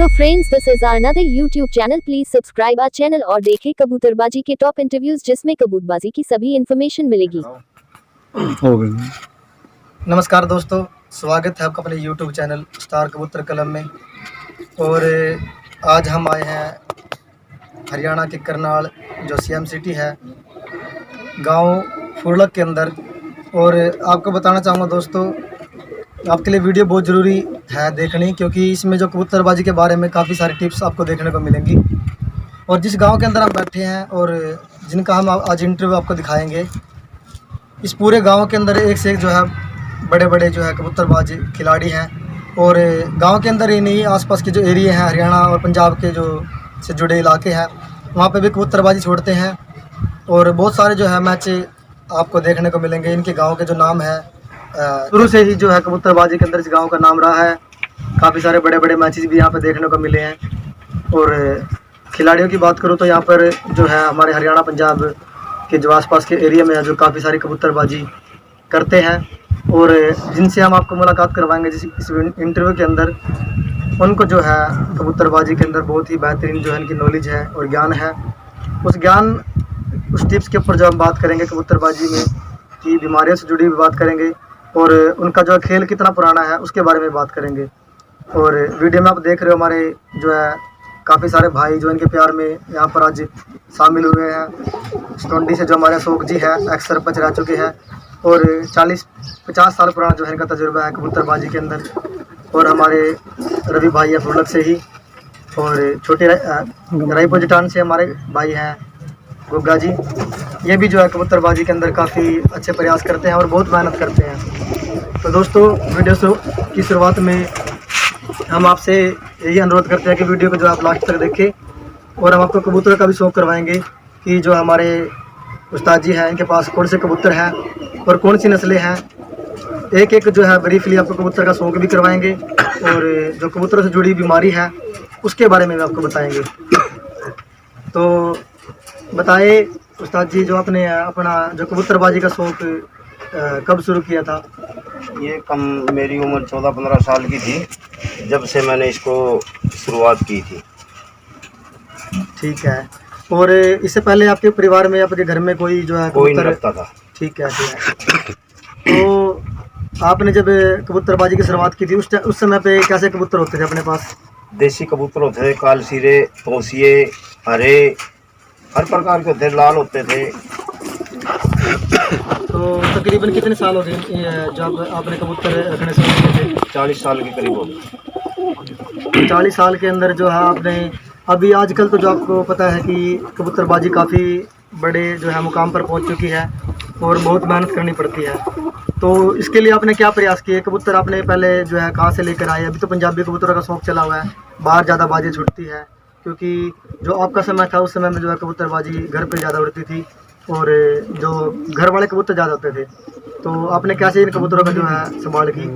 Hello friends, this is our another YouTube channel. Please subscribe our channel और देखें कबूतरबाजी के top interviews जिसमें कबूतरबाजी की सभी इन्फॉर्मेशन मिलेगी। नमस्कार दोस्तों, स्वागत है आपका अपने YouTube चैनल स्टार कबूतर कलम में। और आज हम आए हैं हरियाणा के करनाल जो CM सिटी है, गांव फुरलक के अंदर। और आपको बताना चाहूँगा दोस्तों, आपके लिए वीडियो बहुत ज़रूरी है देखनी, क्योंकि इसमें जो कबूतरबाजी के बारे में काफ़ी सारी टिप्स आपको देखने को मिलेंगी। और जिस गांव के अंदर हम बैठे हैं और जिनका हम आज इंटरव्यू आपको दिखाएंगे, इस पूरे गांव के अंदर एक से एक जो है बड़े बड़े जो है कबूतरबाजी खिलाड़ी हैं। और गांव के अंदर ही नहीं, आसपास के जो एरिया हैं हरियाणा और पंजाब के जो से जुड़े इलाके हैं, वहाँ पे भी कबूतरबाजी छोड़ते हैं। और बहुत सारे जो है मैच आपको देखने को मिलेंगे। इनके गांव के जो नाम है, शुरू से ही जो है कबूतरबाजी के अंदर इस गांव का नाम रहा है। काफ़ी सारे बड़े बड़े मैचेस भी यहाँ पे देखने को मिले हैं। और खिलाड़ियों की बात करूँ तो यहाँ पर जो है हमारे हरियाणा पंजाब के जो आसपास के एरिया में है, जो काफ़ी सारी कबूतरबाजी करते हैं और जिनसे हम आपको मुलाकात करवाएंगे इस इंटरव्यू के अंदर। उनको जो है कबूतरबाजी के अंदर बहुत ही बेहतरीन जो है इनकी नॉलेज है और ज्ञान है। उस टिप्स के ऊपर जो हम बात करेंगे कबूतरबाजी में की बीमारियों से जुड़ी भी बात करेंगे, और उनका जो खेल कितना पुराना है उसके बारे में बात करेंगे। और वीडियो में आप देख रहे हो हमारे जो है काफ़ी सारे भाई जो इनके प्यार में यहाँ पर आज शामिल हुए हैं। स्टोंडी से जो हमारे अशोक जी है, एक्स सरपंच रह चुके हैं और 40-50 साल पुराना जो है इनका तजुर्बा है कबूतरबाजी के अंदर। और हमारे रवि भाई है फुरलक से ही, और छोटे रायपुर जटान से हमारे भाई हैं गुग्गा जी। ये भी जो है कबूतरबाजी के अंदर काफ़ी अच्छे प्रयास करते हैं और बहुत मेहनत करते हैं। तो दोस्तों, वीडियो की शुरुआत में हम आपसे यही अनुरोध करते हैं कि वीडियो को जो आप लास्ट तक देखें। और हम आपको कबूतर का भी शौक़ करवाएंगे कि जो हमारे उस्ताद जी हैं इनके पास कौन से कबूतर हैं और कौन सी नस्लें हैं। एक एक जो है ब्रीफली आपको कबूतर का शौक़ भी करवाएंगे और जो कबूतरों से जुड़ी बीमारी है उसके बारे में भी आपको बताएंगे। तो बताए उस्ताद जी, जो आपने अपना जो कबूतरबाजी का शौक़ कब शुरू किया था? ये मेरी उम्र 14-15 साल की थी जब से मैंने इसको शुरुआत की थी। ठीक है। और इससे पहले आपके परिवार में, आपके घर में कोई जो है कोई नहीं रखता था? ठीक है। तो आपने जब कबूतरबाजी की शुरुआत की थी उस समय पे कैसे कबूतर होते थे अपने पास? देसी कबूतर होते थे, कालसीरे, तोसिए, हरे, हर प्रकार के होते, लाल होते थे। तो तकरीबन कितने साल हो गए जब आपने कबूतर रखने से थे? 40 साल के करीब हो गए। 40 साल के अंदर जो है आपने अभी आजकल तो जो आपको पता है कि कबूतरबाजी काफ़ी बड़े जो है मुकाम पर पहुंच चुकी है और बहुत मेहनत करनी पड़ती है। तो इसके लिए आपने क्या प्रयास किए? कबूतर आपने पहले जो है कहाँ से लेकर आए? अभी तो पंजाबी कबूतरों का शौक़ चला हुआ है, बाहर ज़्यादा बाजी छूटती है, क्योंकि जो आपका समय था उस समय में जो है कबूतरबाजी घर पे ज़्यादा उड़ती थी और जो घर वाले कबूतर ज़्यादा होते थे। तो आपने कैसे इन कबूतरों का जो है संभाल की?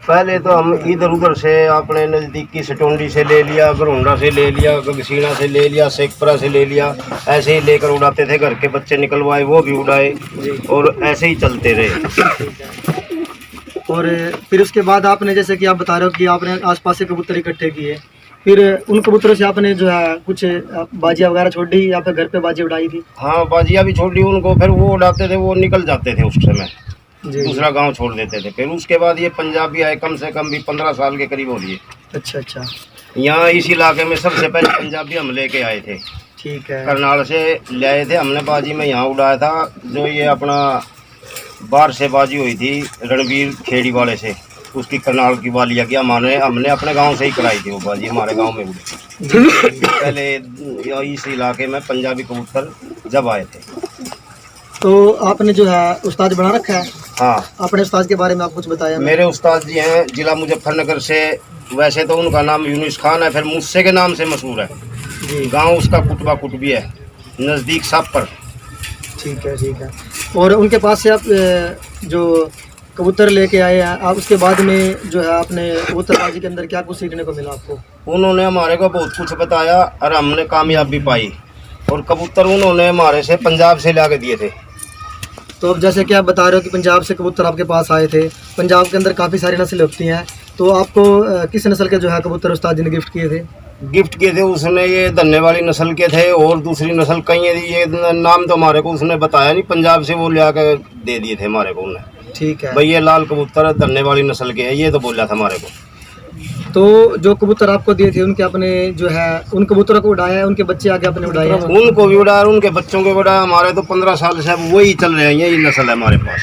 पहले तो हम इधर उधर से अपने नज़दीक की सटोंडी से ले लिया, गरोंडा से ले लिया, गगसीना से ले लिया, शेखपुरा से ले लिया, ऐसे ही लेकर उड़ाते थे। घर के बच्चे निकलवाए, वो भी उड़ाए और ऐसे ही चलते रहे। और फिर उसके बाद आपने, जैसे कि आप बता रहे हो कि आपने आसपास से कबूतर इकट्ठे किए, फिर उन कबूतरों से आपने जो है कुछ बाजियाँ वगैरह छोड़ दी या फिर घर पे बाजी उड़ाई थी? हाँ, बाजियाँ भी छोड़ दी उनको। फिर वो उड़ाते थे, वो निकल जाते थे, उस समय दूसरा गांव छोड़ देते थे। फिर उसके बाद ये पंजाबी आए, कम से कम भी 15 साल के करीब हो लिए। अच्छा। यहाँ इस इलाके में सबसे पहले पंजाबी हम लेके आए थे। ठीक है। करनाल से ले आए थे हमने, बाजी में यहाँ उड़ाया था। जो ये अपना बाहर से बाजी हुई थी रणवीर खेड़ी वाले से, उसकी करनाल की वालिया की हमने अपने गांव से ही कराई थी। वो बाजी हमारे गांव में उड़ी। पहले इस इलाके में पंजाबी कबूतर जब आए थे। तो आपने जो है उस्ताद बना रखा है? हाँ। अपने उस्ताद के बारे में आप कुछ बताया? मेरे उस्ताद जी हैं जिला मुजफ्फरनगर से। वैसे तो उनका नाम यूनुस खान है, फिर मुझसे के नाम से मशहूर है जी। गांव उसका कुटबा कुटबी है, नज़दीक सापर। ठीक है। और उनके पास से आप जो कबूतर लेके आए हैं, आप उसके बाद में जो है आपने कबूतरबाजी के अंदर क्या कुछ सीखने को मिला आपको? उन्होंने हमारे को बहुत कुछ बताया और हमने कामयाबी पाई। और कबूतर उन्होंने हमारे से पंजाब से ला के दिए थे। तो अब जैसे कि आप बता रहे हो कि पंजाब से कबूतर आपके पास आए थे, पंजाब के अंदर काफ़ी सारी नस्लें होती हैं, तो आपको किस नस्ल के जो है कबूतर उस्ताद जी ने गिफ्ट किए थे? गिफ्ट किए थे उसने, ये धन्ने वाली नस्ल के थे और दूसरी नस्ल कई है, ये नाम तो हमारे को उसने बताया नहीं, पंजाब से वो ले आकर दे दिए थे हमारे को उन्हें। ठीक है। भाई ये लाल कबूतर धन्ने वाली नस्ल के है, ये तो बोला था हमारे को। तो जो कबूतर आपको दिए थे उनके अपने जो है उन कबूतरों को उड़ाया है, उनके बच्चे आके अपने उड़ाए हैं? उनको भी उड़ाया, उनके बच्चों को उड़ाया। हमारे तो 15 साल से अब वही चल रहे हैं, यही नस्ल है हमारे पास।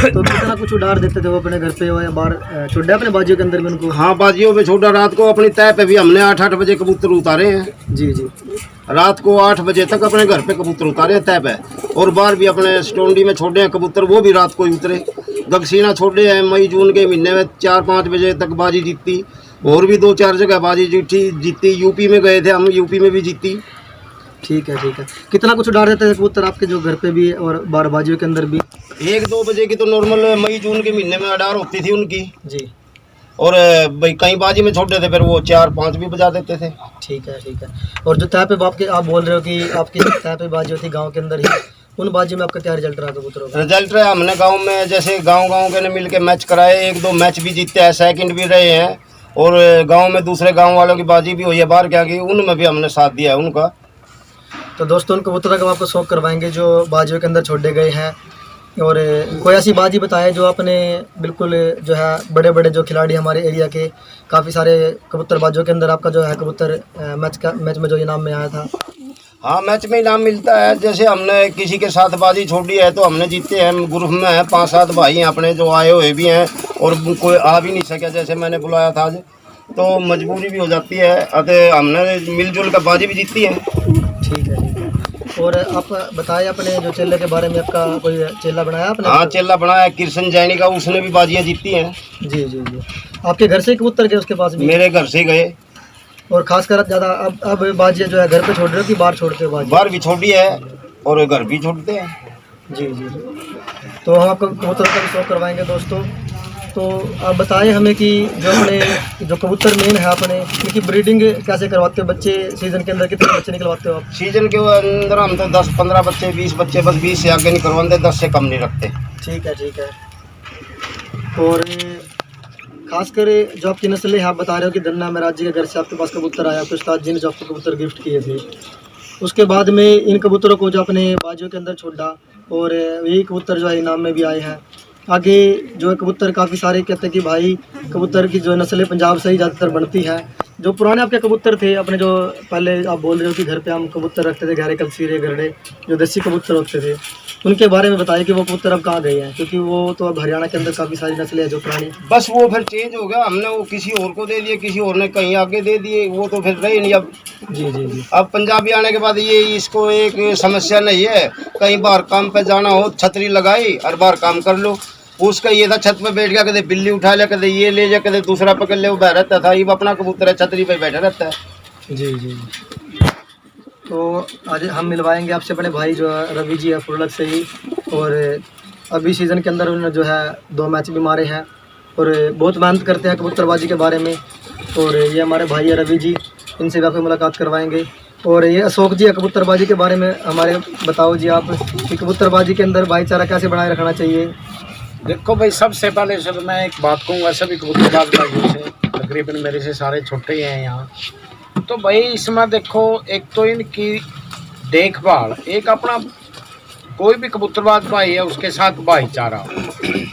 तो कितना कुछ उड़ार देते थे वो अपने घर पे या बाहर छोड़ा अपने बाजियों के अंदर में उनको? हाँ, बाजियों पे छोड़ा। रात को अपनी तय पे भी हमने 8-8 बजे कबूतर उतारे हैं। जी जी। रात को 8 बजे तक अपने घर पे कबूतर उतारे हैं तय पे, और बाहर भी अपने स्टोंडी में छोड़े हैं कबूतर, वो भी रात को ही उतरे। गगसीना छोड़े हैं मई जून के महीने में 4-5 बजे तक बाजी जीती, और भी 2-4 जगह बाजी जीती। यूपी में गए थे हम, यूपी में भी जीती। ठीक है ठीक है। कितना कुछ उड़ा देते थे कबूतर आपके जो घर पे भी और बाहर बाजियों के अंदर भी? 1-2 बजे की तो नॉर्मल मई जून के महीने में अडार होती थी उनकी जी। और भाई कई बाजी में छोड़ते थे, फिर वो 4-5 भी बजा देते थे। ठीक है ठीक है। और जो तय पे आपके आप बोल रहे हो कि आपकी तय पे बाजी होती गांव के अंदर ही, उन बाजी में आपका क्या रिजल्ट रहा कबूतरों का? रिजल्ट रहा, हमने गांव में जैसे गांव के ने मिल के मैच कराए, 1-2 मैच भी जीते हैं, सेकंड भी रहे हैं, और गांव में दूसरे गांव वालों की बाजी भी हुई है बाहर क्या की, उनमें भी हमने साथ दिया है उनका। तो दोस्तों उन कबूतरों का आपको शौक करवाएंगे जो बाजियों के अंदर छोड़े गए हैं, और कोई ऐसी बाजी बताए जो अपने बिल्कुल जो है बड़े बड़े जो खिलाड़ी हमारे एरिया के काफ़ी सारे कबूतरबाजों के अंदर आपका जो है कबूतर मैच में जो इनाम में आया था? हाँ, मैच में इनाम मिलता है। जैसे हमने किसी के साथ बाजी छोड़ी है तो हमने जीते हैं। ग्रुप में है 5-7 भाई हैं अपने जो आए हुए भी हैं, और कोई आ भी नहीं सका, जैसे मैंने बुलाया था आज, तो मजबूरी भी हो जाती है, अतः हमने मिलजुल कर बाजी भी जीती है। ठीक है। और आप बताएं अपने जो चेले के बारे में, आपका कोई चेला बनाया आपने? हाँ, चेला बनाया कृष्ण जैनी का, उसने भी बाजियाँ जीती हैं। जी जी जी। आपके घर से कबूतर गए उसके पास भी? मेरे घर से गए। और खासकर ज़्यादा अब बाजियाँ जो है घर पे छोड़ रहे हो कि बाहर छोड़ते हो बाजी? बाहर भी छोड़ी है और घर भी छोड़ते हैं। जी जी जी। तो हम आपको कबूतरों का भी शौक करवाएंगे दोस्तों। तो आप बताएं हमें कि जो अपने जो कबूतर मेन है अपने, इनकी ब्रीडिंग कैसे करवाते हो? बच्चे सीजन के अंदर कितने बच्चे निकलवाते हो आप? सीजन के अंदर हम तो 10-15 बच्चे, 20 बच्चे, बस 20 से आगे नहीं करवाते, 10 से कम नहीं रखते। ठीक है ठीक है। और खासकर जो आपकी नस्लें हैं, आप बता रहे हो कि धन्ना महाराज जी के घर से आपके पास कबूतर आया, आपके उस्ताद जी ने जो आपको कबूतर गिफ्ट किए थे, उसके बाद में इन कबूतरों को जो अपने बाजियों के अंदर छोड़ा, और यही कबूतर जो है इनाम में भी आए हैं। आगे जो है कबूतर काफ़ी सारे कहते हैं कि भाई कबूतर की जो नस्लें पंजाब से ही ज़्यादातर बनती है। जो पुराने आपके कबूतर थे अपने, जो पहले आप बोल रहे हो कि घर पे हम कबूतर रखते थे, गहरे कलसीरे गरड़े जो देसी कबूतर होते थे, उनके बारे में बताइए कि वो कबूतर अब कहाँ गए हैं? क्योंकि वो तो अब हरियाणा के अंदर काफ़ी सारी नस्लें हैं जो पुरानी। बस वो फिर चेंज हो गया, हमने वो किसी और को दे दिए, किसी और ने कहीं आगे दे दिए, वो तो फिर रहे नहीं अब। जी जी जी। अब पंजाबी आने के बाद ये इसको एक समस्या नहीं है, कहीं बाहर काम पे जाना हो, छतरी लगाई और बाहर काम कर लो। उसका ये था छत पे बैठ गया, कदे बिल्ली उठा लिया, कदे ये ले जा, कदे दूसरा पकड़ ले, वो बह रहता था। ये अपना कबूतर है, छतरी पे बैठा रहता है। जी जी। तो आज हम मिलवाएंगे आपसे अपने भाई जो है रवि जी है फुरलक से ही, और अभी सीज़न के अंदर उन्होंने जो है 2 मैच भी मारे हैं, और बहुत मेहनत करते हैं कबूतरबाजी के बारे में। और ये हमारे भाई है रवि जी, इनसे भी आपको मुलाकात करवाएंगे। और ये अशोक जी है, कबूतरबाजी के बारे में हमारे बताओ जी आप कि कबूतरबाजी के अंदर भाईचारा कैसे बनाए रखना चाहिए? देखो भाई, सबसे पहले सर मैं एक बात कहूँगा सभी कबूतरबाज भाइयों से, तकरीबन मेरे से सारे छोटे ही हैं यहाँ, तो भाई इसमें देखो, एक तो इनकी देखभाल, एक अपना कोई भी कबूतरबाज भाई है उसके साथ भाईचारा,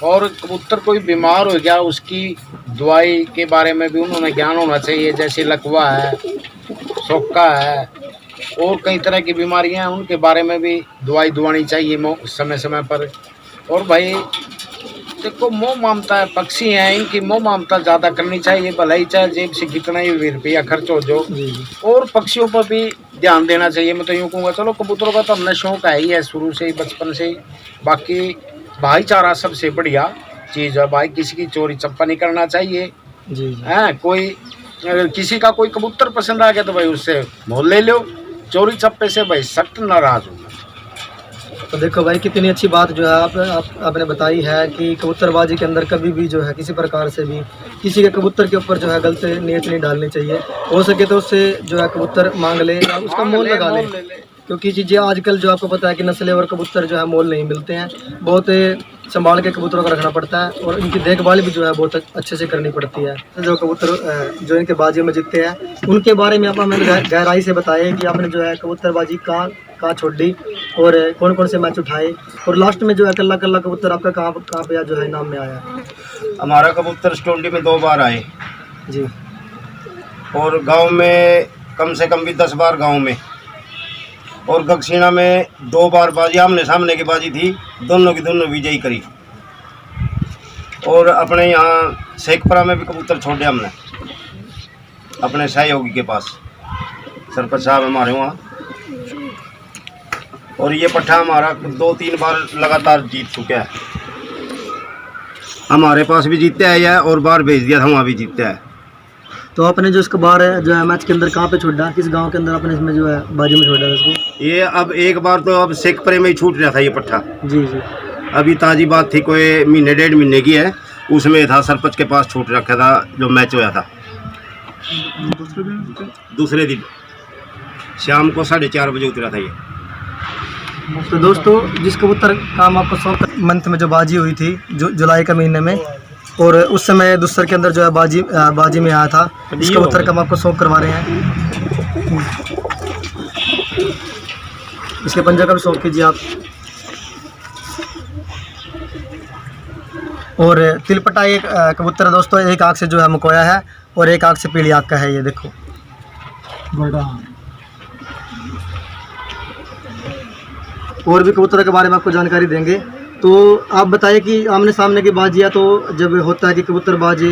और कबूतर कोई बीमार हो गया उसकी दवाई के बारे में भी उन्होंने ज्ञान होना चाहिए। जैसे लकवा है, सोक्का है, और कई तरह की बीमारियां हैं, उनके बारे में भी दवाई दुआनी चाहिए समय समय पर। और भाई देखो, मोह ममता है, पक्षी हैं, इनकी मोह ममता ज़्यादा करनी चाहिए, भलाई चाहे जेब से कितना ही रुपया खर्च हो जो, और पक्षियों पर भी ध्यान देना चाहिए। मैं तो यूँ कहूँगा, चलो कबूतरों का तो हमने शौक है ही है शुरू से ही, बचपन से ही। बाकी भाईचारा सबसे बढ़िया चीज़ है भाई, किसी की चोरी चप्पा नहीं करना चाहिए। जी हैं, कोई किसी का कोई कबूतर पसंद आ गया तो भाई उससे मोल ले लो, चोरी चप्पे से भाई सख्त नाराज़ हूँ। तो देखो भाई, कितनी अच्छी बात जो है आपने बताई है कि कबूतरबाजी के अंदर कभी भी जो है किसी प्रकार से भी किसी के कबूतर के ऊपर जो है गलत नीयत नहीं डालनी चाहिए। हो सके तो उससे जो है कबूतर मांग ले या उसका मोल लगा ले, क्योंकि चीज़ें आजकल जो आपको पता है कि नस्लें और कबूतर जो है मोल नहीं मिलते हैं। बहुत संभाल के कबूतरों को रखना पड़ता है और इनकी देखभाल भी जो है बहुत अच्छे से करनी पड़ती है। जो कबूतर जो इनके बाजी में जीतते हैं उनके बारे में आप हमें गहराई से बताइए कि आपने जो है कबूतरबाजी कहाँ छोड़ी और कौन कौन से मैच उठाए और लास्ट में जो है कल्ला कबूतर आपका कहाँ पे जो है नाम में आया? हमारा कबूतर स्टोंडी में 2 बार आए जी, और गांव में कम से कम भी 10 बार गांव में, और गगसीना में 2 बार बाजी आमने सामने की बाजी थी, दोनों की दोनों विजयी करी। और अपने यहाँ शेखपुरा में भी कबूतर छोड़े हमने अपने सहयोगी के पास, सरपंच साहब हमारे वहाँ। और ये पट्ठा हमारा 2-3 बार लगातार जीत चुका है, हमारे पास भी जीतते हैं या और बार भेज दिया था वहाँ भी जीतते हैं। तो आपने जो इसका बार है जो है मैच के अंदर कहाँ पे छोड़ा, किस गांव के अंदर आपने इसमें जो है बाजी में छोड़ा इसको? ये अब एक बार तो अब शेखपुरे में ही छूट रहा था ये पट्ठा। जी जी, अभी ताज़ी बात थी, कोई महीने 1.5 महीने की है, उसमें था सरपंच के पास छूट रखा था जो मैच होया था। दूसरे दिन शाम को 4:30 बजे उतरा था ये। तो दोस्तों जिस कबूतर का हम आपको 100 मंथ में जो बाजी हुई थी जुलाई के महीने में, और उस समय दूसरे के अंदर जो है बाजी में आया था, इस कबूतर का हम आपको शौक करवा रहे हैं। इसके पंजा का भी शौक कीजिए आप। और तिलपटा एक कबूतर है दोस्तों, एक आँख से जो है मकोया है और एक आँख से पीली आँख का है, ये देखो बड़ा। और भी कबूतर के बारे में आपको जानकारी देंगे। तो आप बताइए कि आमने सामने की बाजियाँ तो जब होता है कि कबूतरबाजी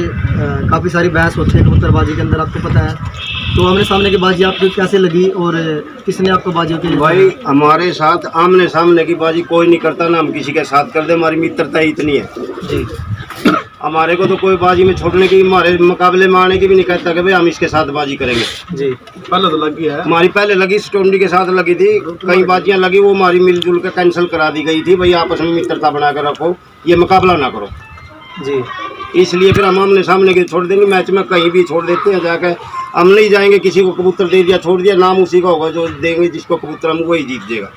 काफ़ी सारी बहस होती है कबूतरबाजी के अंदर, आपको पता है, तो आमने सामने की बाजी आपको कैसे लगी और किसने आपको बाजियों के लिए? भाई हमारे साथ आमने सामने की बाजी कोई नहीं करता, ना हम किसी के साथ कर दे, हमारी मित्रता ही इतनी है जी। हमारे को तो कोई बाजी में छोड़ने की, हमारे मुकाबले में आने की भी नहीं कहता कि भाई हम इसके साथ बाजी करेंगे जी। पहले तो लगी है हमारी, पहले लगी स्टोंडी के साथ लगी थी, कई बाजियां लगी, वो हमारी मिलजुल के कैंसिल करा दी गई थी, भाई आपस में मित्रता बना कर रखो, ये मुकाबला ना करो जी। इसलिए फिर हम आमने सामने के छोड़ देंगे, मैच में कहीं भी छोड़ देते हैं जाकर, हम नहीं जाएंगे किसी को कबूतर दे दिया छोड़ दिया, नाम उसी का होगा जो देंगे, जिसको कबूतर हम वही जीत जाएगा।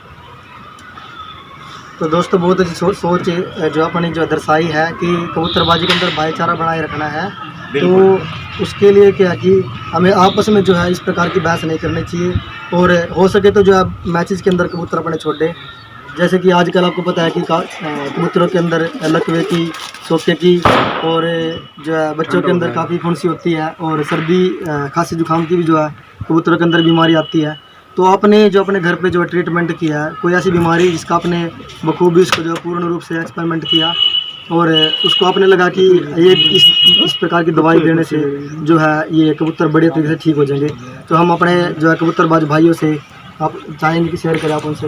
तो दोस्तों बहुत अच्छी सोच जो अपनी जो दर्शाई है कि कबूतरबाजी के अंदर भाईचारा बनाए रखना है, तो उसके लिए क्या कि हमें आपस में जो है इस प्रकार की बहस नहीं करनी चाहिए, और हो सके तो जो है मैचेस के अंदर कबूतर अपने छोड़ दें। जैसे कि आजकल आपको पता है कि कबूतरों के अंदर लकवे की, सोके की, और जो है बच्चों के अंदर काफ़ी फुंसी होती है, और सर्दी खांसी जुकाम की भी जो है कबूतरों के अंदर बीमारी आती है। तो आपने जो अपने घर पे जो है ट्रीटमेंट किया है, कोई ऐसी बीमारी जिसका आपने बखूबी उसको जो है पूर्ण रूप से एक्सपेरिमेंट किया और उसको आपने लगा कि ये इस प्रकार की दवाई देने से जो है ये कबूतर बड़े तरीके से ठीक हो जाएंगे, तो हम अपने जो है कबूतरबाज भाइयों से आप चाहेंगे कि शेयर करें आप उनसे?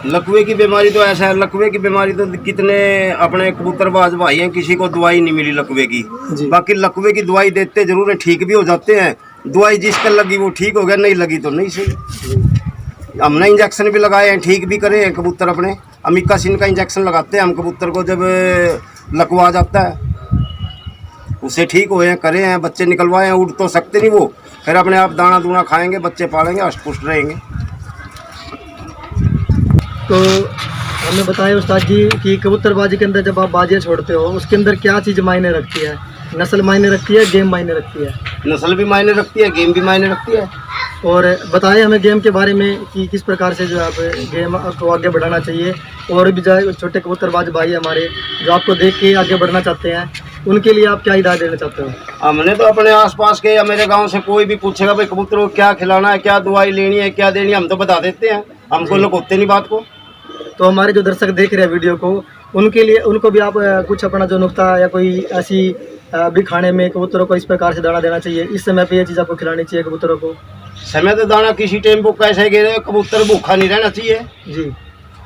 लकवे की बीमारी तो ऐसा है, लकवे की बीमारी तो कितने अपने कबूतरबाज भाई हैं, किसी को दवाई नहीं मिली लकवे की। बाकी लकवे की दवाई देते जरूर है, ठीक भी हो जाते हैं, दवाई जिसका लगी वो ठीक हो गया, नहीं लगी तो नहीं सही। हमने इंजेक्शन भी लगाए हैं, ठीक भी करे हैं कबूतर अपने, अमिकासिन का इंजेक्शन लगाते हैं हम कबूतर को जब लकवा जाता है, उससे ठीक हुए हैं, करे हैं, बच्चे निकलवाए हैं, उड़ तो सकते नहीं वो, फिर अपने आप दाना दूना खाएंगे, बच्चे पालेंगे, हष्ट पुष्ट रहेंगे। तो हमें बताएं उस्ताद जी कि कबूतरबाजी के अंदर जब आप बाजियाँ छोड़ते हो उसके अंदर क्या चीज़ मायने रखती है? नस्ल मायने रखती है, गेम मायने रखती है? नस्ल भी मायने रखती है, गेम भी मायने रखती है। और बताएं हमें गेम के बारे में कि किस प्रकार से जो है आप गेम को आगे बढ़ाना चाहिए, और भी जो छोटे कबूतरबाज भाई हमारे जो आपको देख के आगे बढ़ना चाहते हैं, उनके लिए आप क्या हिदायत देना चाहते हो? हमने तो अपने आसपास के या मेरे गांव से कोई भी पूछेगा भाई कबूतरों को क्या खिलाना है, क्या दवाई लेनी है, क्या देनी है, हम तो बता देते हैं, हमको लुकोते नहीं बात को। तो हमारे जो दर्शक देख रहे हैं वीडियो को, उनके लिए उनको भी आप कुछ अपना जो नुक्ता या कोई ऐसी भी खाने में कबूतरों को इस प्रकार से दाना देना चाहिए, इस समय पे ये चीज़ आपको खिलानी चाहिए कबूतरों को? समय तो दाना किसी टाइम को कैसे गिरे, कबूतर भूखा नहीं रहना चाहिए जी।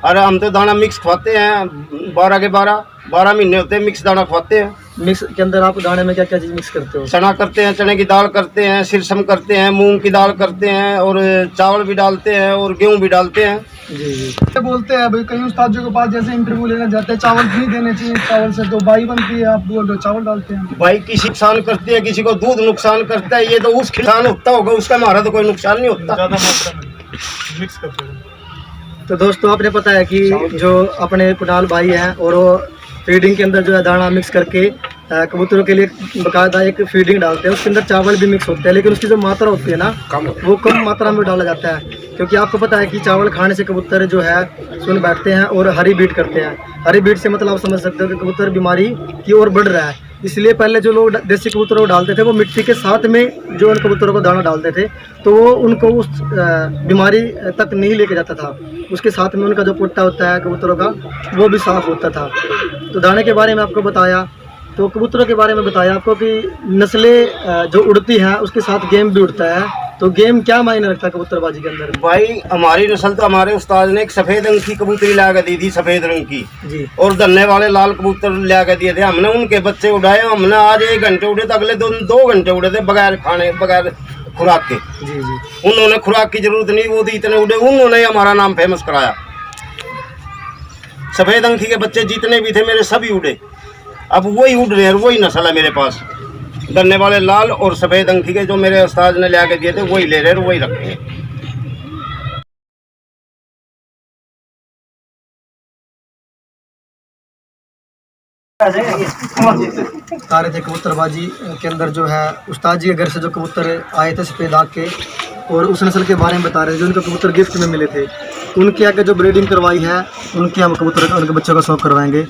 अरे हम तो दाना मिक्स खवाते हैं, 12 के 12 महीने होते हैं, मिक्स दाना खवाते हैं। मिक्स के अंदर आप दाने में क्या क्या चीज़ मिक्स करते हो? चना करते हैं, चने की दाल करते हैं, सिरसम करते हैं, मूंग की दाल करते हैं, और चावल भी डालते हैं और गेहूं भी डालते हैं। जी जी। बोलते हैं भाई कई उस्तादों के पास जैसे इंटरव्यू लेने जाते हैं, चावल नहीं देने चाहिए, चावल से तो बाई बनती है, आप बोल रहे हो चावल डालते हैं। भाई किसी नुकसान करती है, किसी को दूध नुकसान करता है, ये तो उस किसान होता होगा, उसका हमारा तो कोई नुकसान नहीं होता। ज़्यादा मात्रा में मिक्स करते हैं। तो दोस्तों आपने पता है कि जो अपने कुणाल भाई हैं और वो फीडिंग के अंदर जो है दाना मिक्स करके कबूतरों के लिए बकायदा एक फीडिंग डालते हैं, उसके अंदर चावल भी मिक्स होते हैं, लेकिन उसकी जो मात्रा होती है ना वो कम मात्रा में डाला जाता है, क्योंकि आपको पता है कि चावल खाने से कबूतर जो है सुन बैठते हैं और हरी बीट करते हैं। हरी बीट से मतलब आप समझ सकते हो कि कबूतर बीमारी की ओर बढ़ रहा है। इसलिए पहले जो लोग देसी कबूतरों को डालते थे वो मिट्टी के साथ में जो उन कबूतरों को दाना डालते थे, तो वो उनको उस बीमारी तक नहीं लेके जाता था। उसके साथ में उनका जो पुट्टा होता है कबूतरों का वो भी साफ होता था। तो दाने के बारे में आपको बताया, तो कबूतरों के बारे में बताया आपको कि नस्लें जो उड़ती हैं उसके साथ गेम भी उड़ता है। तो गेम क्या मायने रखता है कबूतरबाजी के अंदर? भाई हमारी नस्ल तो हमारे उस्ताद ने एक सफेद रंग की कबूतरी ला कर दी थी, सफेद रंग की जी। और धन्ने वाले लाल कबूतर ला कर दिए थे। हमने उनके बच्चे उड़ाए, हमने आज 1 घंटे उड़े तो अगले 2 घंटे उड़े थे बगैर खाने बगैर खुराक के। जी जी। उन्होंने खुराक की जरूरत नहीं, वो तो इतने उड़े, उन्होंने हमारा नाम फेमस कराया। सफेद अंकी के बच्चे जितने भी थे मेरे सभी उड़े, अब वही उड़ रहे हैं, वही नस्ल है मेरे पास। धन्ने वाले लाल और सफेद अंकी के जो मेरे उस्ताद ने ला के दिए थे वही ले रहे हैं, वही रखेंगे। बता रहे थे कबूतरबाजी के अंदर जो है उस्ताद जी के घर से जो कबूतर आए थे सफ़ेद आँख के, और उस नस्ल के बारे में बता रहे थे जो उनको कबूतर गिफ्ट में मिले थे। उनके आगे जो ब्रीडिंग करवाई है उनके हम कबूतर उनके बच्चों का शौक करवाएंगे,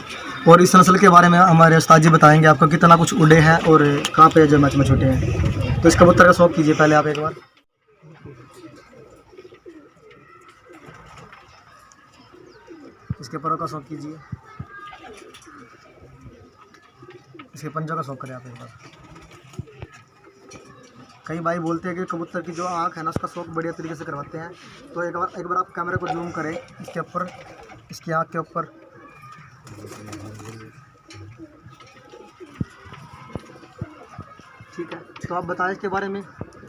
और इस नस्ल के बारे में हमारे उस्ताद जी बताएंगे आपको कितना कुछ उड़े हैं और कहाँ पे जो मैच में छोटे हैं। तो इस कबूतर का शौक कीजिए पहले आप एक बार। इसके परों का शौक कीजिए, इसके पंजों का शौक करें आप एक बार। कई भाई बोलते हैं कि कबूतर की जो आँख है ना उसका शौक बढ़िया तरीके से करवाते हैं। तो एक बार आप कैमरे को जूम करें इसके ऊपर, इसकी आँख के ऊपर। ठीक है, तो आप बताएं इसके बारे में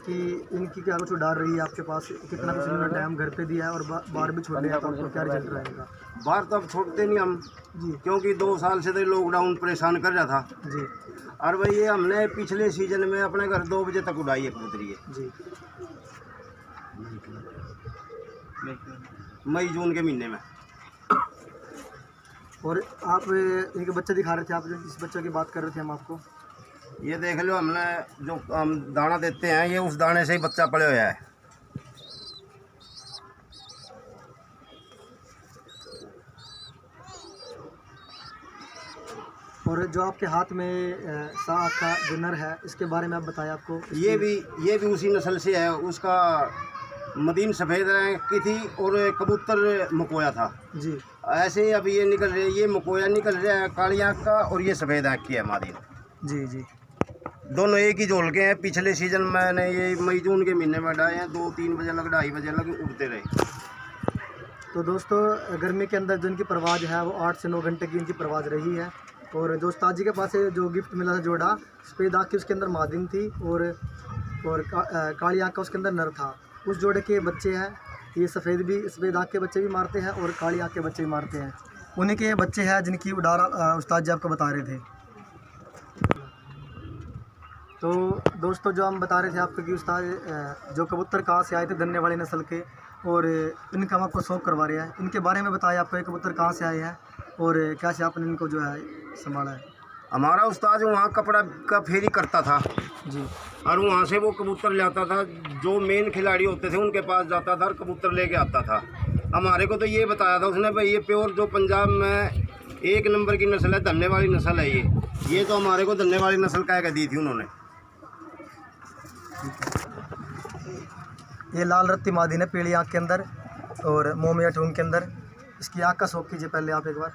कि इनकी क्या कुछ डाल रही है आपके पास, कितना कुछ इन्होंने टाइम घर पे दिया है और बाहर भी छोड़ दिया, तो आपको क्या रिजल्ट रहेगा? बाहर तो अब छोड़ते नहीं हम जी क्योंकि 2 साल से तो लॉकडाउन परेशान कर रहा था। जी और भाई ये हमने पिछले सीजन में अपने घर 2 बजे तक उड़ाई है कबूतरी है, जी। मई जून के महीने में। और आप इनके बच्चे दिखा रहे थे, आप जो इस बच्चे की बात कर रहे थे हम आपको, ये देख लो, हमने जो हम दाना देते हैं ये उस दाने से ही बच्चा पड़े हुआ है। और जो आपके हाथ में साख का जो नर है इसके बारे में आप बताएं आपको। ये भी उसी नस्ल से है, उसका मदीन सफ़ेद रंग की थी और कबूतर मकोया था। जी ऐसे ही अभी ये निकल रही है, ये मकोया निकल रहा है काली आँख का और ये सफ़ेद आँख की है मदीन। जी जी। दोनों एक ही जोल के हैं। पिछले सीजन मैंने ये मई जून के महीने में डाले हैं, 2-3 बजे लग 2:30 बजे लग उड़ते रहे। तो दोस्तों गर्मी के अंदर जो इनकी परवाज है वो 8 से 9 घंटे की इनकी परवाज रही है। और जो उस्ताद जी के पास से जो गिफ्ट मिला था जोड़ा सफ़ेद आँख की, उसके अंदर मादिन थी और काली आँख का उसके अंदर नर था। उस जोड़े के बच्चे हैं, ये सफ़ेद आँख के बच्चे भी मारते हैं और काली आँख के बच्चे भी मारते हैं। उन्हीं के बच्चे हैं जिनकी उड़ार उस्ताद जी आपको बता रहे थे। तो दोस्तों जो हम बता रहे थे आपको कि उस्ताद जो कबूतर कहाँ से आए थे धन्ने वाली नस्ल के, और इनका हम आपको शौक करवा रहे हैं। इनके बारे में बताया आपको, ये कबूतर कहाँ से आए हैं और कैसे आपने इनको जो है संभाला है। हमारा उस्ताद वहाँ कपड़ा का फेरी करता था जी। और वहाँ से वो कबूतर ले आता था, जो मेन खिलाड़ी होते थे उनके पास जाता था और कबूतर लेके आता था। हमारे को तो ये बताया था उसने, भाई ये प्योर जो पंजाब में 1 नंबर की नस्ल है, धन्ने वाली नस्ल है ये तो हमारे को धन्ने वाली नस्ल कह दी थी उन्होंने। ये लाल रत्ती मादी है पीली आँख के अंदर और मोमिया ठूंग के अंदर। इसकी आँख का शौक कीजिए पहले आप एक बार।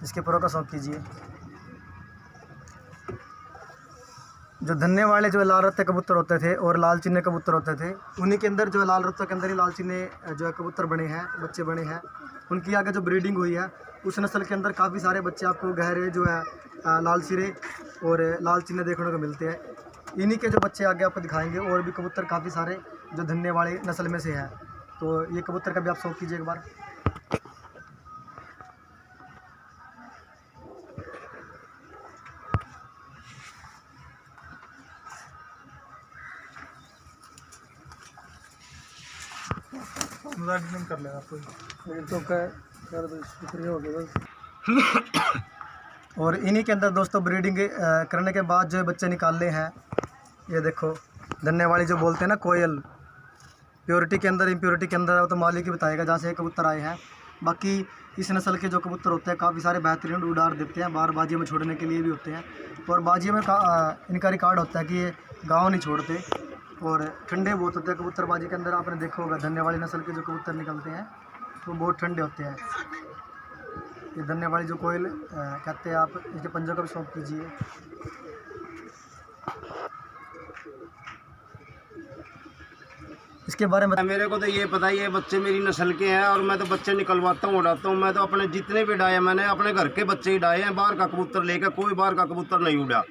इसके परों का शौक कीजिए। जो धन्ने वाले जो लाल रत्ते कबूतर होते थे और लाल चिन्ने कबूतर होते थे, उन्हीं के अंदर जो लाल रत्तों के अंदर ही लाल चिन्ने जो है कबूतर बने हैं, बच्चे बने हैं। उनकी आगे जो ब्रीडिंग हुई है उस नस्ल के अंदर काफ़ी सारे बच्चे आपको गहरे जो है लाल सिरे और लाल चिन्ने देखने को मिलते हैं। इन्हीं के जो बच्चे आगे आपको दिखाएंगे, और भी कबूतर काफ़ी सारे जो धन्ने वाले नस्ल में से हैं। तो ये कबूतर का भी आप शौक कीजिए एक बार। एडिटिंग कर लेगा कोई तो कर दो, शुक्रिया हो गया बस। और इन्हीं के अंदर दोस्तों ब्रीडिंग करने के बाद जो बच्चे निकालने हैं, ये देखो धन्ने वाली जो बोलते हैं ना कोयल, प्योरिटी के अंदर इम्प्योरिटी के अंदर वो तो मालिक ही बताएगा जहाँ से ये कबूतर आए हैं। बाकी इस नस्ल के जो कबूतर होते हैं काफ़ी सारे बेहतरीन उड़ार देते हैं, बाहर बाजियों में छोड़ने के लिए भी होते हैं। और बाजियों में इनका रिकॉर्ड होता है कि ये गाँव नहीं छोड़ते और ठंडे बहुत होते हैं कबूतरबाजी के अंदर। आपने देखा होगा धन्ने वाली नस्ल के जो कबूतर निकलते हैं वो बहुत ठंडे होते हैं। ये धन्ने वाली जो कोयल कहते हैं, आप इसके पंजों का भी शौक कीजिए। इसके बारे में मेरे को तो ये पता ही है बच्चे मेरी नस्ल के हैं और मैं तो बच्चे निकलवाता हूँ, उड़ाता हूँ। मैं तो अपने जितने भी डाए मैंने अपने घर के बच्चे ही डाए हैं, बाहर का कबूतर लेकर कोई बाहर का कबूतर नहीं उड़ा।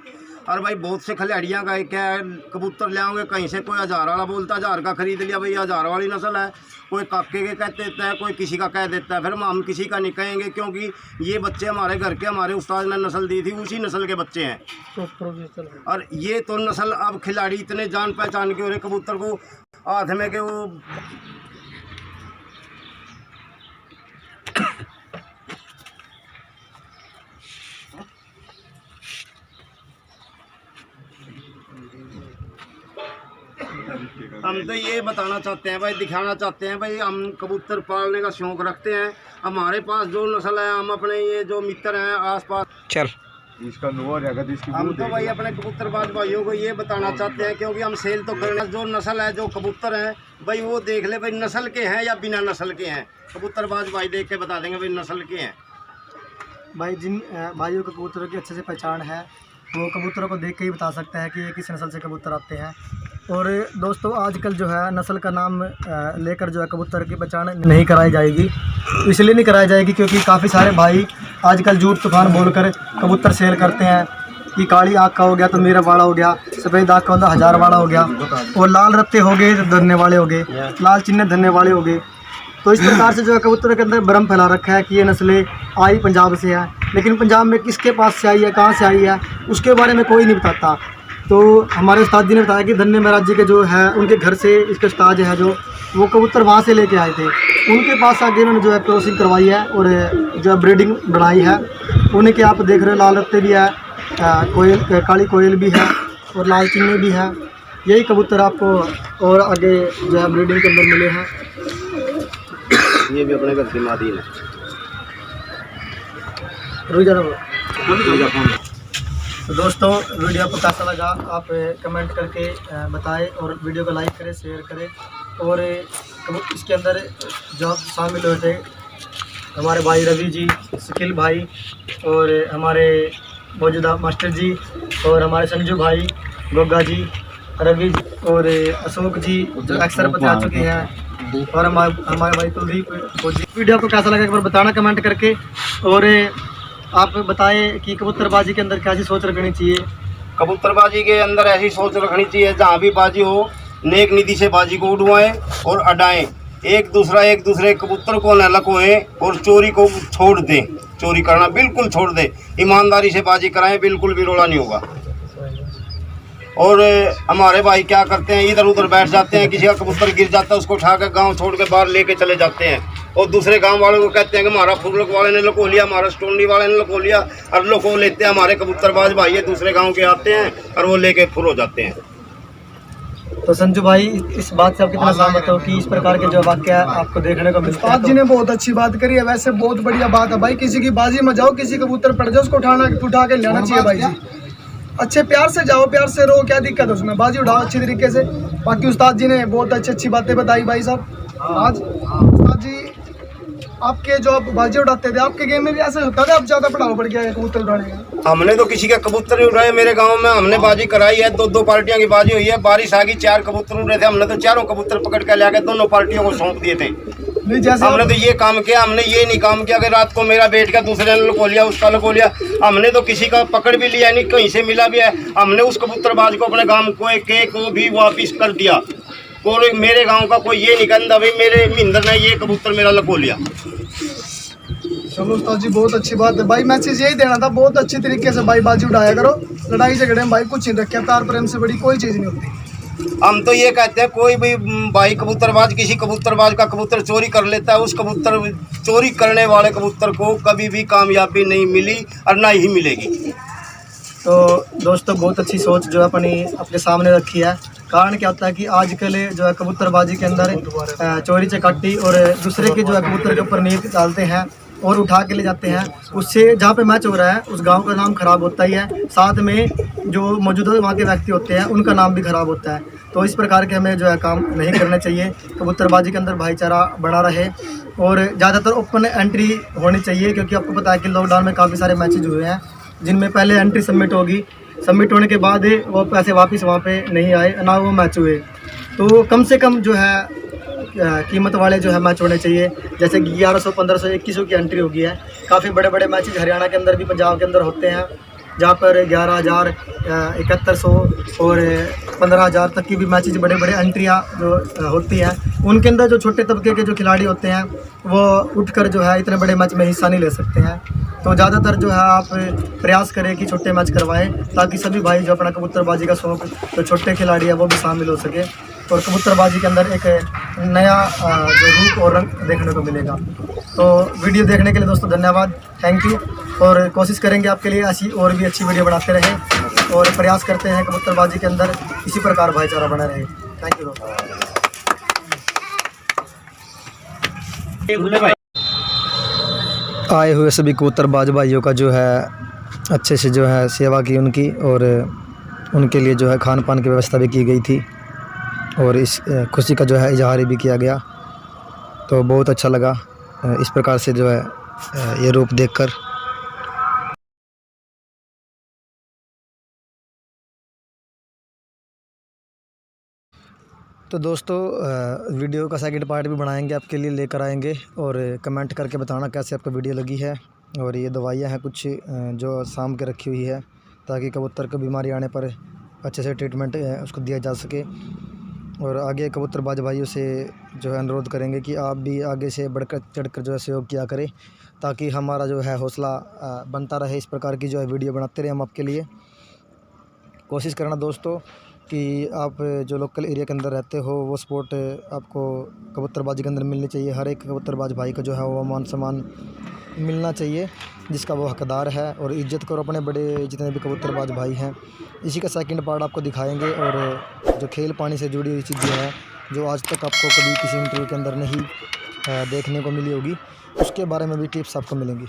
और भाई बहुत से खिलाड़ियाँ का क्या है, कबूतर ले आओगे कहीं से, कोई 1000 वाला बोलता 1000 का खरीद लिया, भाई 1000 वाली नस्ल है, कोई काके के कह देता है, कोई किसी का कह देता है। फिर हम किसी का नहीं कहेंगे क्योंकि ये बच्चे हमारे घर के, हमारे उस्ताद ने नस्ल दी थी, उसी नस्ल के बच्चे हैं। और ये तो नस्ल अब खिलाड़ी इतने जान पहचान के हो रहे, कबूतर को हाथ में के वो हम तो ये बताना चाहते हैं भाई, दिखाना चाहते हैं भाई, हम कबूतर पालने का शौक रखते हैं। हमारे पास जो नस्ल है, हम अपने ये जो मित्र हैं आसपास, चल इसका लोअर है, इसकी हम तो भाई अपने कबूतरबाज भाइयों को ये बताना चाहते हैं क्योंकि हम सेल तो करना, जो नस्ल है जो कबूतर हैं भाई वो देख ले भाई नस्ल के हैं या बिना नस्ल के हैं। कबूतरबाज भाई देख के बता देंगे भाई नस्ल के हैं। भाई जिन भाइयों को कबूतरों की अच्छे से पहचान है वो कबूतरों को देख के ही बता सकते हैं कि ये किस नस्ल से कबूतर आते हैं। और दोस्तों आजकल जो है नस्ल का नाम लेकर जो है कबूतर की पहचान नहीं कराई जाएगी, इसलिए नहीं कराई जाएगी क्योंकि काफ़ी सारे भाई आजकल झूठ तूफान बोलकर कबूतर सेल करते हैं कि काली आँख का हो गया तो मेरा वाड़ा हो गया, सफ़ेद आँख का होता 1000 वाड़ा हो गया, और लाल रत्ते हो गए तो धरने वाले हो गए, लाल चिन्ह धरने वाले हो गए। तो इस प्रकार से जो है कबूतर के अंदर भ्रम फैला रखा है कि ये नस्लें आई पंजाब से है, लेकिन पंजाब में किसके पास से आई है, कहाँ से आई है, उसके बारे में कोई नहीं बताता। तो हमारे उस्ताद जी ने बताया कि धन्य महाराज जी के जो है उनके घर से इसके उस्ताद है जो वो कबूतर वहाँ से लेके आए थे, उनके पास आगे उन्होंने जो है क्रॉसिंग करवाई है और जो है ब्रीडिंग बढ़ाई है। उन्हें के आप देख रहे हो लाल रत्ते भी है, कोयल काली कोयल भी है और लाल चिन्ने भी है। यही कबूतर आपको और आगे जो है ब्रीडिंग के अंदर मिले हैं। ये भी अपने घर की मादी है। तो दोस्तों वीडियो आपको कैसा लगा आप कमेंट करके बताएं और वीडियो को लाइक करें, शेयर करें। और इसके अंदर जो शामिल हुए थे हमारे भाई रवि जी, शकील भाई और हमारे मौजूदा मास्टर जी और हमारे संजू भाई, गोगा जी, रवि जी और अशोक जी जो अक्सर बता चुके हैं, और हमारे भाई कुलदीप जी। वीडियो आपको कैसा लगा एक बार बताना कमेंट करके। और आप बताएं कि कबूतरबाजी के अंदर कैसी सोच रखनी चाहिए। कबूतरबाजी के अंदर ऐसी सोच रखनी चाहिए जहाँ भी बाजी हो नेक नीति से बाजी को उड़वाएं और अडाएं, एक दूसरे कबूतर को न लकोएं और चोरी को छोड़ दें, चोरी करना बिल्कुल छोड़ दें, ईमानदारी से बाजी कराएं, बिल्कुल भी रोड़ा नहीं होगा। और हमारे भाई क्या करते हैं, इधर उधर बैठ जाते हैं, किसी का कबूतर गिर जाता है उसको उठा कर गाँव छोड़ के बाहर लेके चले जाते हैं और दूसरे गांव वालों को कहते हैं कि हमारा फुरलक वाले ने लको लिया, हमारा स्टोनली वाले ने लको लिया, और लको लेते हैं। हमारे कबूतरबाज भाई ये दूसरे गांव के आते हैं और वो लेके फुर हो जाते हैं। तो संजू भाई इस बात से आप कितना सहमत हो कि इस प्रकार के जो वाक्य आपको देखने को मिलता है? उस्ताद जी ने बहुत अच्छी बात करी है, वैसे बहुत बढ़िया बात है भाई। किसी की बाजी में जाओ, किसी कबूतर पड़ जाओ, उसको उठा के लेना चाहिए भाई जी। अच्छे प्यार से जाओ, प्यार से रहो, क्या दिक्कत है उसमें, बाजी उठाओ अच्छी तरीके से। बाकी उस्ताद जी ने बहुत अच्छी बातें बताई भाई साहब। आज उस्ताद जी आपके जो आप बाजी उड़ाते थे, आपके गेम में भी ऐसा होता था, अब ज़्यादा बढ़ावा बढ़ गया है कबूतर उड़ाने का? हमने तो किसी का कबूतर नहीं उड़ाए, मेरे गांव में हमने बाजी कराई है, 2 पार्टियों की बाजी हुई है। बारिश आ गई, 4 कबूतर उड़ रहे थे, हमने तो 4 कबूतर पकड़ के लाके दोनों पार्टियों को सौंप दिए थे। नहीं जैसे हमने तो ये काम किया, हमने ये नहीं काम किया कि रात को मेरा बैठ का दूसरे ने लको लिया, उसका लको लिया। हमने तो किसी का पकड़ भी लिया नहीं, कहीं से मिला भी है, हमने उस कबूतरबाज को अपने गाँव को भी वापिस कर दिया। कोई मेरे गाँव का कोई ये नहीं कहता भाई मेरे महिंदर ने ये कबूतर मेरा लको लिया। चलो उस्ताद जी बहुत अच्छी बात है भाई। मैसेज यही देना था, बहुत अच्छी तरीके से भाई बाजी उड़ाया करो, लड़ाई झगड़े में भाई कुछ नहीं रखा, प्यार प्रेम से बड़ी कोई चीज़ नहीं होती। हम तो ये कहते हैं कोई भी भाई कबूतरबाज किसी कबूतरबाज का कबूतर चोरी कर लेता है, उस कबूतर चोरी करने वाले कबूतर को कभी भी कामयाबी नहीं मिली और ना ही मिलेगी। तो दोस्तों बहुत अच्छी सोच जो है अपने सामने रखी है। कारण क्या होता है कि आजकल जो है कबूतरबाजी के अंदर चोरी चकाटी और दूसरे के जो है कबूतर के ऊपर नींद डालते हैं और उठा के ले जाते हैं। उससे जहाँ पे मैच हो रहा है उस गांव का नाम खराब होता ही है, साथ में जो मौजूदा वहाँ के व्यक्ति होते हैं उनका नाम भी खराब होता है। तो इस प्रकार के हमें जो है काम नहीं करने चाहिए। कबूतरबाजी के अंदर भाईचारा बना रहे और ज़्यादातर ओपन एंट्री होनी चाहिए, क्योंकि आपको पता है कि लॉकडाउन में काफ़ी सारे मैचेज हुए हैं जिनमें पहले एंट्री सबमिट होगी, सबमिट होने के बाद वो पैसे वापस वहाँ पे नहीं आए, ना वो मैच हुए। तो कम से कम जो है कीमत वाले जो है मैच होने चाहिए, जैसे 1100, 1500, 2100 की एंट्री होगी है। काफ़ी बड़े बड़े मैचेज हरियाणा के अंदर भी पंजाब के अंदर होते हैं, जहाँ पर 11,000, 7100 और 15,000 तक की भी मैचेज बड़े बड़े एंट्रियाँ जो होती हैं। उनके अंदर जो छोटे तबके के जो खिलाड़ी होते हैं वो उठकर जो है इतने बड़े मैच में हिस्सा नहीं ले सकते हैं। तो ज़्यादातर जो है आप प्रयास करें कि छोटे मैच करवाएं, ताकि सभी भाई जो अपना कबूतरबाजी का शौक़ जो छोटे खिलाड़ी है वो भी शामिल हो सके और कबूतरबाजी के अंदर एक नया जो रूप और रंग देखने को मिलेगा। तो वीडियो देखने के लिए दोस्तों धन्यवाद, थैंक यू। और कोशिश करेंगे आपके लिए ऐसी और भी अच्छी वीडियो बनाते रहें और प्रयास करते हैं कबूतरबाजी के अंदर इसी प्रकार भाईचारा बना रहे। थैंक यू दोस्तों। आए हुए सभी कबूतरबाज भाइयों का जो है अच्छे से जो है सेवा की उनकी, और उनके लिए जो है खान पान की व्यवस्था भी की गई थी और इस खुशी का जो है इजहार भी किया गया। तो बहुत अच्छा लगा इस प्रकार से जो है ये रूप देखकर। तो दोस्तों वीडियो का सेकंड पार्ट भी बनाएंगे आपके लिए, लेकर आएंगे, और कमेंट करके बताना कैसे आपको वीडियो लगी है। और ये दवाइयाँ हैं कुछ जो शाम के रखी हुई है, ताकि कबूतर को बीमारी आने पर अच्छे से ट्रीटमेंट उसको दिया जा सके। और आगे कबूतरबाज भाइयों से जो है अनुरोध करेंगे कि आप भी आगे से बढ़कर चढ़कर जो है सहयोग किया करें, ताकि हमारा जो है हौसला बनता रहे। इस प्रकार की जो है वीडियो बनाते रहे हम आपके लिए। कोशिश करना दोस्तों कि आप जो लोकल एरिया के अंदर रहते हो वो सपोर्ट आपको कबूतरबाजी के अंदर मिलनी चाहिए। हर एक कबूतरबाज भाई को जो है वो मान सम्मान मिलना चाहिए जिसका वो हकदार है, और इज्जत करो अपने बड़े जितने भी कबूतरबाज भाई हैं। इसी का सेकंड पार्ट आपको दिखाएंगे, और जो खेल पानी से जुड़ी हुई चीज़ें हैं जो आज तक आपको कभी किसी इंटरव्यू के अंदर नहीं देखने को मिली होगी, उसके बारे में भी टिप्स आपको मिलेंगी।